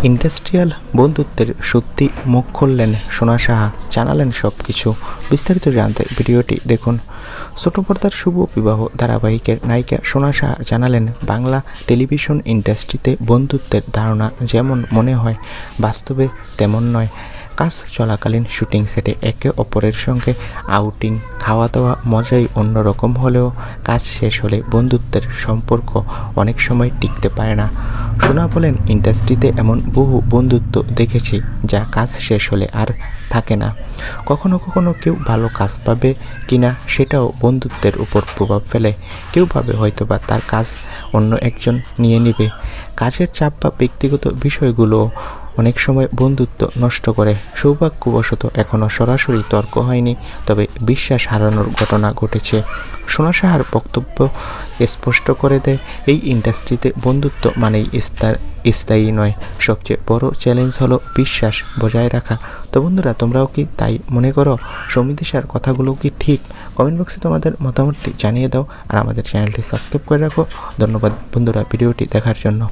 Industrial বন্ধুত্বের সত্যি মুখ খুললেন সোনা সাহা, জানালেন সব কিছু। বিস্তারিত জানতে ভিডিওটি দেখুন। ছোট পর্দার শুভ বিবাহ ধারাবাহিকের নায়িকা সোনা সাহা জানালেন, বাংলা টেলিভিশন ইন্ডাস্ট্রিতে বন্ধুত্বের ধারণা যেমন মনে হয়, বাস্তবে তেমন নয়। কাজ চলাকালীন শুটিং সেটে একে অপরের সঙ্গে আউটিং, খাওয়া দাওয়া, মজাই অন্যরকম হলেও কাজ শেষ হলে বন্ধুত্বের সম্পর্ক অনেক সময় টিকতে পারে না। সোনা বলেন, ইন্ডাস্ট্রিতে এমন বহু বন্ধুত্ব দেখেছি যা কাজ শেষ হলে আর থাকে না। কখনো কখনো কেউ ভালো কাজ পাবে কিনা সেটাও বন্ধুত্বের উপর প্রভাব ফেলে। কেউ ভাবে হয়তোবা তার কাজ অন্য একজন নিয়ে নেবে। কাজের চাপ বা ব্যক্তিগত বিষয়গুলো অনেক সময় বন্ধুত্ব নষ্ট করে। সৌভাগ্যবশত এখনও সরাসরি তর্ক হয়নি, তবে বিশ্বাস হারানোর ঘটনা ঘটেছে। সোনা সাহার বক্তব্য স্পষ্ট করে দেয়, এই ইন্ডাস্ট্রিতে বন্ধুত্ব মানেই স্থায়ী নয়। সবচেয়ে বড় চ্যালেঞ্জ হলো বিশ্বাস বজায় রাখা। তো বন্ধুরা, তোমরাও কি তাই মনে করো? সৌমিদিশার কথাগুলো কি ঠিক? কমেন্ট বক্সে তোমাদের মতামতটি জানিয়ে দাও, আর আমাদের চ্যানেলটি সাবস্ক্রাইব করে রাখো। ধন্যবাদ বন্ধুরা ভিডিওটি দেখার জন্য।